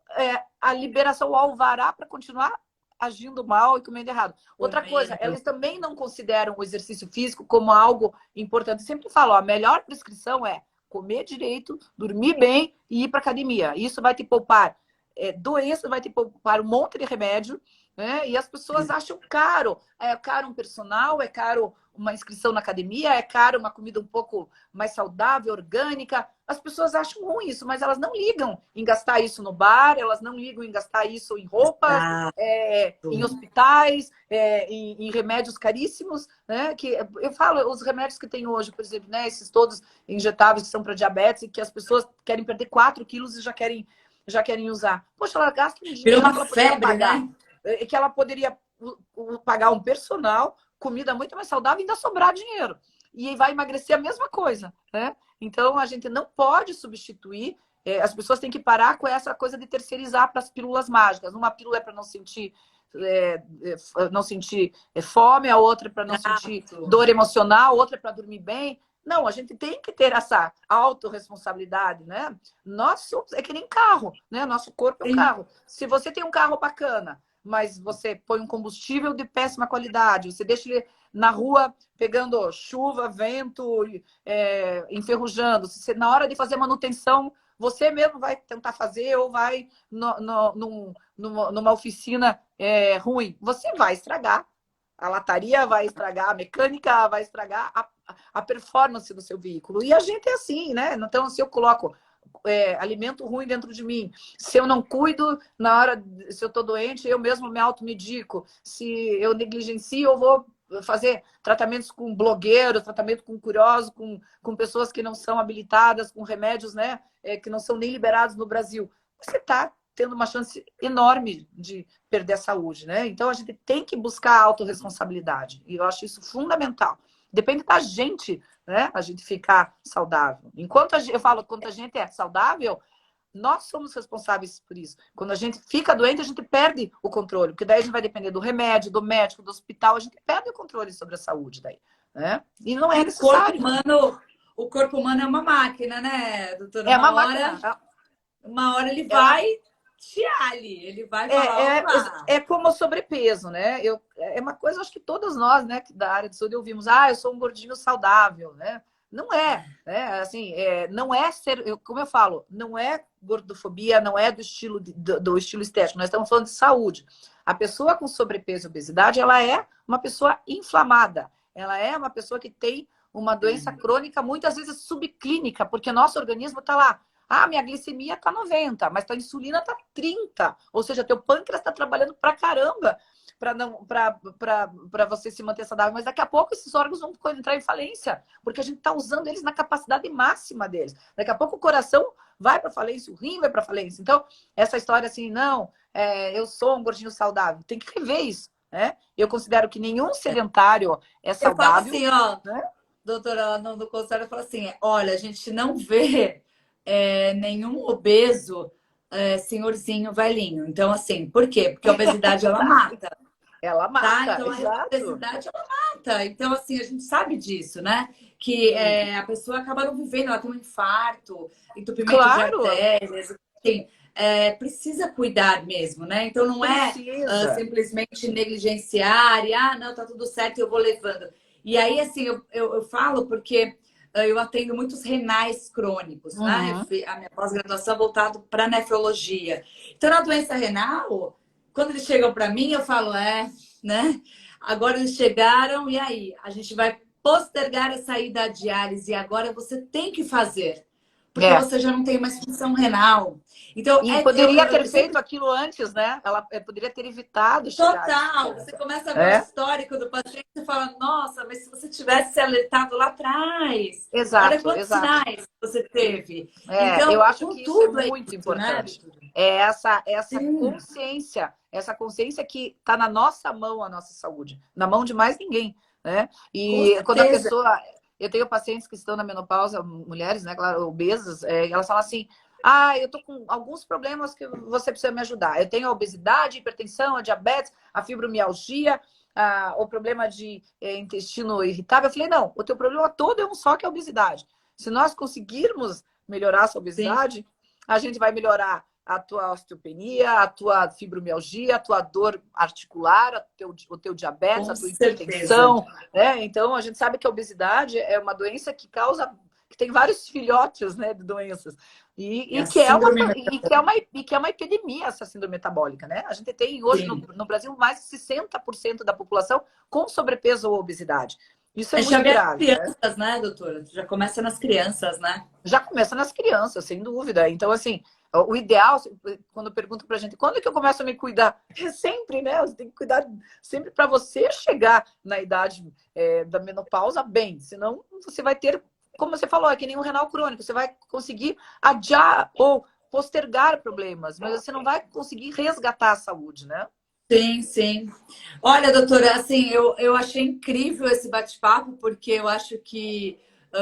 a liberação, o alvará para continuar agindo mal e comendo errado. Outra coisa, Comendo. eles também não consideram o exercício físico como algo importante. Eu sempre falo, a melhor prescrição é comer direito, dormir bem e ir para academia. Isso vai te poupar doença, vai te poupar um monte de remédio né? E as pessoas acham caro. É caro um personal, é caro uma inscrição na academia, é caro uma comida um pouco mais saudável, orgânica. As pessoas acham ruim isso, mas elas não ligam em gastar isso no bar, elas não ligam em gastar isso em roupas, em hospitais, em remédios caríssimos, né? Que eu falo, os remédios que tem hoje, por exemplo, né? Esses todos injetáveis que são para diabetes e que as pessoas querem perder 4 quilos e já querem usar. Poxa, ela gasta um Virou dinheiro que uma ela poderia febre, pagar, né? que ela poderia pagar um personal, comida muito mais saudável e ainda sobrar dinheiro. E vai emagrecer a mesma coisa, né? Então, a gente não pode substituir, as pessoas têm que parar com essa coisa de terceirizar para as pílulas mágicas. Uma pílula é para não sentir fome, a outra é para não sentir dor emocional, outra é para dormir bem. Não, a gente tem que ter essa autorresponsabilidade, né? Nós somos, é que nem carro, né? Nosso corpo é um Sim. carro. Se você tem um carro bacana, mas você põe um combustível de péssima qualidade, você deixa ele na rua pegando chuva, vento, enferrujando. Na hora de fazer manutenção, você mesmo vai tentar fazer ou vai numa oficina ruim. Você vai estragar. A lataria vai estragar, a mecânica vai estragar a performance do seu veículo. E a gente é assim, né? Então, se eu coloco alimento ruim dentro de mim, se eu não cuido na hora, se eu estou doente, eu mesmo me automedico. Se eu negligencio, eu vou fazer tratamentos com blogueiros, tratamento com curiosos, com pessoas que não são habilitadas, com remédios, né, que não são nem liberados no Brasil. Você está tendo uma chance enorme de perder a saúde, né? Então a gente tem que buscar a autorresponsabilidade. E eu acho isso fundamental. Depende da gente, né? A gente ficar saudável. Eu falo, quando a gente é saudável, nós somos responsáveis por isso. Quando a gente fica doente, a gente perde o controle, porque daí a gente vai depender do remédio, do médico, do hospital, a gente perde o controle sobre a saúde daí, né? E não é necessário. O corpo humano é uma máquina, né, doutora? É uma máquina. Uma hora ele vai chiar ali, ele vai falar, opa! É como o sobrepeso, né? É uma coisa, acho que todas nós, né, da área de saúde, ouvimos, eu sou um gordinho saudável, né? Não é, né? Assim, não é ser, como eu falo, não é gordofobia, não é do estilo estético, nós estamos falando de saúde. A pessoa com sobrepeso e obesidade, ela é uma pessoa inflamada, ela é uma pessoa que tem uma doença crônica, muitas vezes subclínica, porque nosso organismo está lá. Minha glicemia está 90, mas tua insulina está 30. Ou seja, teu pâncreas está trabalhando pra caramba para você se manter saudável. Mas daqui a pouco esses órgãos vão entrar em falência, porque a gente está usando eles na capacidade máxima deles. Daqui a pouco o coração vai para falência, o rim vai para falência. Então, essa história assim, não, eu sou um gordinho saudável, tem que rever isso, né? Eu considero que nenhum sedentário é Eu falo saudável. assim, ó, né? Doutora, no consultório, eu falo assim, olha, a gente não vê nenhum obeso senhorzinho velhinho. Então, assim, por quê? Porque a obesidade, ela mata. Ela Tá? mata, Então, a exato. obesidade, ela mata. Então, assim, a gente sabe disso, né? Que a pessoa acaba não vivendo, ela tem um infarto, entupimento de Claro, artérias, assim, precisa cuidar mesmo, né? Então, não precisa. simplesmente negligenciar e, não, tá tudo certo, eu vou levando. E aí, assim, eu falo porque eu atendo muitos renais crônicos, né? A minha pós-graduação é voltada para nefrologia. Então, na doença renal, quando eles chegam para mim, eu falo, né? Agora eles chegaram, e aí? A gente vai postergar a saída da diálise, e agora você tem que fazer. Porque você já não tem mais função renal. Então, e poderia ter sempre... feito aquilo antes, né? Ela poderia ter evitado chegar. Total! Você começa a ver o histórico do paciente e fala, nossa, mas se você tivesse se alertado lá atrás, olha quantos sinais você teve. Então, eu acho com que isso tudo é muito importante. Né? É essa consciência que está na nossa mão, a nossa saúde, na mão de mais ninguém, né? E quando a pessoa... Eu tenho pacientes que estão na menopausa, mulheres, né, claro, obesas, elas falam assim, eu tô com alguns problemas que você precisa me ajudar. Eu tenho a obesidade, a hipertensão, a diabetes, a fibromialgia, o problema de intestino irritável. Eu falei, não, o teu problema todo é um só, que é a obesidade. Se nós conseguirmos melhorar essa obesidade, a gente vai melhorar a tua osteopenia, a tua fibromialgia, a tua dor articular, o teu diabetes, com a tua hipertensão. Né? Então, a gente sabe que a obesidade é uma doença que tem vários filhotes, né, de doenças. É E, a síndrome e que é uma epidemia essa síndrome metabólica, né? A gente tem hoje metabólica. no Brasil mais de 60% da população com sobrepeso ou obesidade. Isso é A gente já muito vê as grave, né? crianças, né, doutora? Já começa nas crianças, né? Já começa nas crianças, sem dúvida. Então, assim, o ideal, quando eu pergunto pra gente, quando é que eu começo a me cuidar? É sempre, né? Você tem que cuidar sempre para você chegar na idade da menopausa bem. Senão, você vai ter, como você falou, é que nem um renal crônico. Você vai conseguir adiar ou postergar problemas, mas você não vai conseguir resgatar a saúde, né? Sim, sim. Olha, doutora, assim, eu achei incrível esse bate-papo, porque eu acho que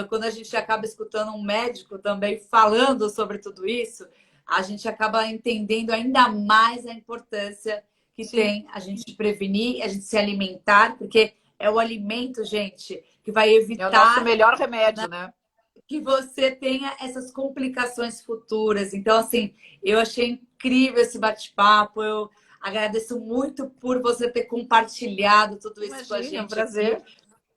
quando a gente acaba escutando um médico também falando sobre tudo isso, a gente acaba entendendo ainda mais a importância que Sim. tem a gente prevenir, a gente se alimentar, porque é o alimento, gente, que vai É o nosso evitar melhor remédio, né? que você tenha essas complicações futuras. Então, assim, eu achei incrível esse bate-papo. Eu agradeço muito por você ter compartilhado tudo isso com a Imagine, é um gente aqui. prazer.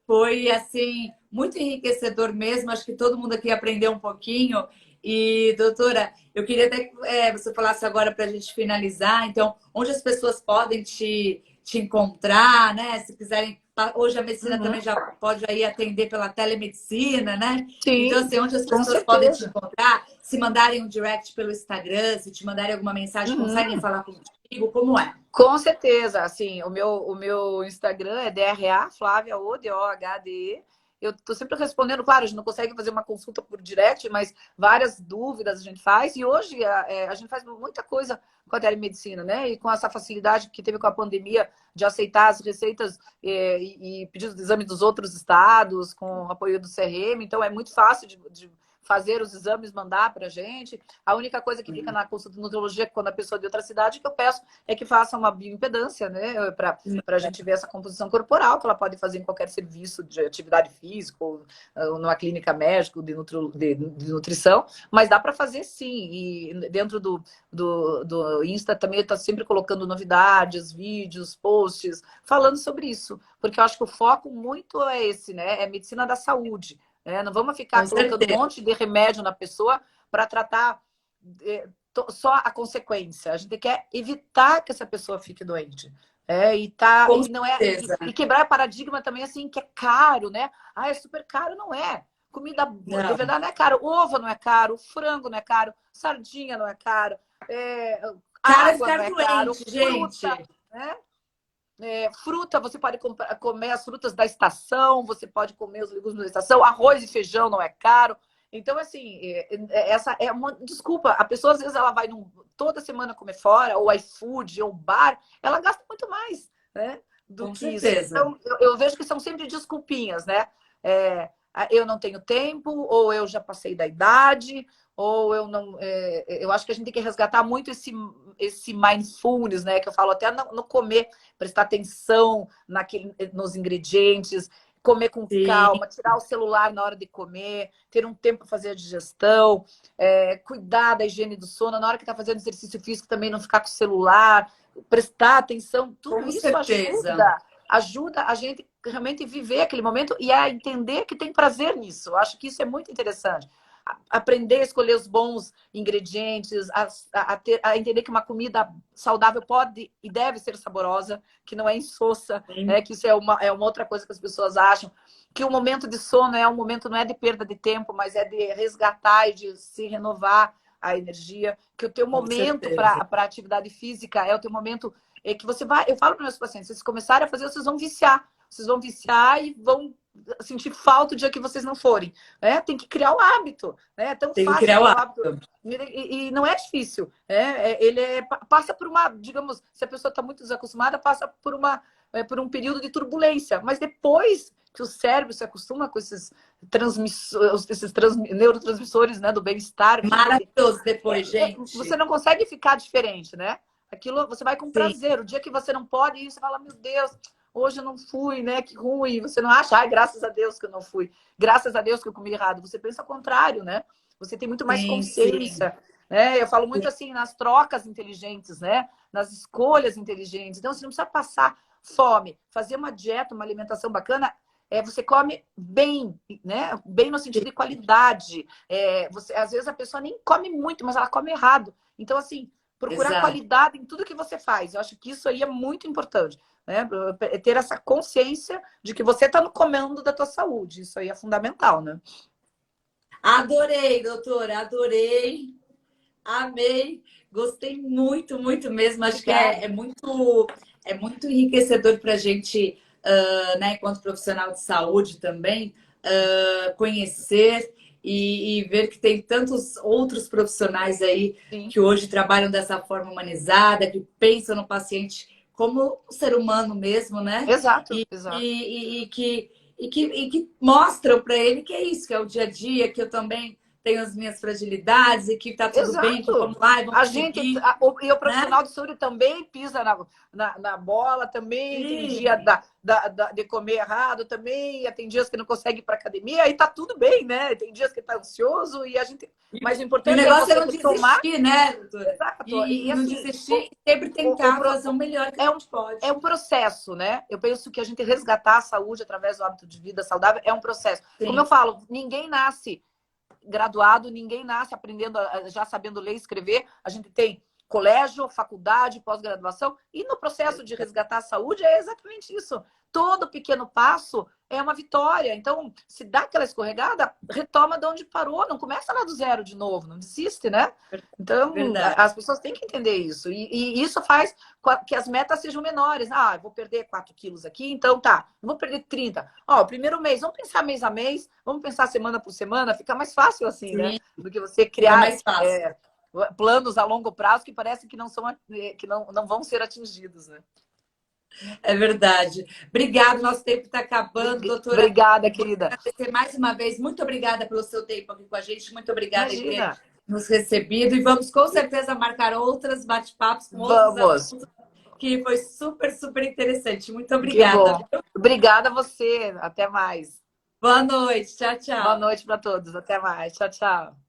Foi, assim, muito enriquecedor mesmo. Acho que todo mundo aqui aprendeu um pouquinho. E, doutora, eu queria até que você falasse agora para a gente finalizar. Então, onde as pessoas podem te encontrar, né? Se quiserem. Hoje a medicina Uhum. também já pode aí atender pela telemedicina, né? Então, Sim, assim, onde as com pessoas podem te certeza. encontrar? Se mandarem um direct pelo Instagram, se te mandarem alguma mensagem, conseguem Uhum. falar contigo? Como é? Com certeza, assim, o meu Instagram é DRA, Flávia Ohde. Eu estou sempre respondendo, claro, a gente não consegue fazer uma consulta por direct, mas várias dúvidas a gente faz. E hoje a gente faz muita coisa com a telemedicina, né? E com essa facilidade que teve com a pandemia de aceitar as receitas e pedidos de exame dos outros estados, com o apoio do CRM. Então é muito fácil de fazer os exames, mandar para a gente. A única coisa que fica na consulta de nutrologia, quando a pessoa é de outra cidade, que eu peço é que faça uma bioimpedância, né? Para a gente ver essa composição corporal, que ela pode fazer em qualquer serviço de atividade física, ou numa clínica médica de nutrição, mas dá para fazer sim. E dentro do Insta também eu estou sempre colocando novidades, vídeos, posts, falando sobre isso. Porque eu acho que o foco muito é esse, né? É medicina da saúde. Né? Não vamos ficar Com colocando um certeza. monte de remédio na pessoa para tratar só a consequência. A gente quer evitar que essa pessoa fique doente. Com E não é certeza. e quebrar paradigma também assim que é caro, né? Ah, é super caro, não é. Comida de Não. verdade não é caro. Ovo não é caro, frango não é caro, sardinha não é caro, Cara, água não ficar é caro, doente, gente. fruta, né? Fruta, você pode comer as frutas da estação, você pode comer os legumes da estação, arroz e feijão não é caro. Então, assim, essa é uma desculpa. A pessoa, às vezes, ela vai toda semana comer fora, ou iFood, ou bar, ela gasta muito mais, né, do Com que isso. certeza. Então, eu vejo que são sempre desculpinhas, né? Eu não tenho tempo, ou eu já passei da idade, ou eu não. Eu acho que a gente tem que resgatar muito esse mindfulness, né? Que eu falo até no comer, prestar atenção nos ingredientes, comer com Sim, calma, tirar o celular na hora de comer, ter um tempo para fazer a digestão, cuidar da higiene do sono, na hora que está fazendo exercício físico também não ficar com o celular, prestar atenção, tudo com isso certeza. ajuda a gente realmente viver aquele momento e a entender que tem prazer nisso. Eu acho que isso é muito interessante. Aprender a escolher os bons ingredientes, a entender que uma comida saudável pode e deve ser saborosa, que não é insossa, Sim, né? Que isso é uma outra coisa que as pessoas acham. Que o momento de sono é um momento, não é de perda de tempo, mas é de resgatar e de se renovar a energia. Que o teu com momento certeza. para atividade física é o teu momento que você vai. Eu falo para meus pacientes, vocês começarem a fazer, vocês vão viciar. Vocês vão viciar e vão sentir falta o dia que vocês não forem. Né? Tem que criar o hábito. Né? É tão Tem que fácil criar o criar o hábito. hábito. E não é difícil. Passa por uma, digamos, se a pessoa está muito desacostumada, passa por um período de turbulência. Mas depois que o cérebro se acostuma com esses neurotransmissores, né, do bem-estar, Maravilhoso depois, você gente. não consegue ficar diferente, né? Aquilo você vai com Sim, prazer. O dia que você não pode ir, você fala, meu Deus, hoje eu não fui, né? Que ruim. Você não acha, ai, graças a Deus que eu não fui. Graças a Deus que eu comi errado. Você pensa ao contrário, né? Você tem muito mais sim, sim. consciência. Né? Eu falo muito assim nas trocas inteligentes, né? Nas escolhas inteligentes. Então, você não precisa passar fome. Fazer uma dieta, uma alimentação bacana você come bem, né? Bem no sentido de qualidade. Às vezes a pessoa nem come muito, mas ela come errado. Então, assim, procurar Exato. qualidade em tudo que você faz. Eu acho que isso aí é muito importante, né? Ter essa consciência de que você está no comando da tua saúde. Isso aí é fundamental, né? Adorei, doutora, adorei. Amei, gostei muito, muito mesmo. Acho que Obrigada. é muito enriquecedor para a gente, né, enquanto profissional de saúde também, conhecer e ver que tem tantos outros profissionais aí Sim, que hoje trabalham dessa forma humanizada, que pensam no paciente como um ser humano mesmo, né? exato, E, exato. e que mostram para ele que é isso, que é o dia a dia, que eu também tenho as minhas fragilidades e que tá tudo bem, que Exato. vamos lá e A vamos gente, seguir, e o né? profissional de saúde também pisa na bola, também tem dia Sim. de comer errado, também tem dias que não consegue ir para academia, e tá tudo bem, né? Tem dias que tá ansioso e a gente. Mas o E o importante é negócio é você não retomar. desistir, né, doutora? Exato. E não Assim, desistir e sempre tentar fazer o melhor que a é um, gente pode. é um processo, né? Eu penso que a gente resgatar a saúde através do hábito de vida saudável é um processo. Como eu Sim, falo, ninguém nasce graduado, ninguém nasce aprendendo, já sabendo ler e escrever. A gente tem colégio, faculdade, pós-graduação. E no processo de resgatar a saúde é exatamente isso. Todo pequeno passo é uma vitória. Então, se dá aquela escorregada, retoma de onde parou. Não começa lá do zero de novo, não desiste, né? Então, verdade. as pessoas têm que entender isso. E isso faz que as metas sejam menores. Ah, eu vou perder 4 quilos aqui, então tá. Eu vou perder 30. Ó, primeiro mês, vamos pensar mês a mês, vamos pensar semana por semana, fica mais fácil assim, né? Sim, Do que você fica criar mais fácil. planos a longo prazo que parece que não vão ser atingidos, né? É verdade. Obrigada, nosso tempo está acabando, doutora. Obrigada, Vou querida. agradecer mais uma vez. Muito obrigada pelo seu tempo aqui com a gente. Muito obrigada por ter Imagina. nos recebido. E vamos com certeza marcar outras bate-papos com outros Vamos. assuntos, que foi super, super interessante. Muito Que obrigada. bom. Obrigada a você. Até mais. Boa noite. Tchau, Boa tchau. noite para todos. Até mais. Tchau, tchau.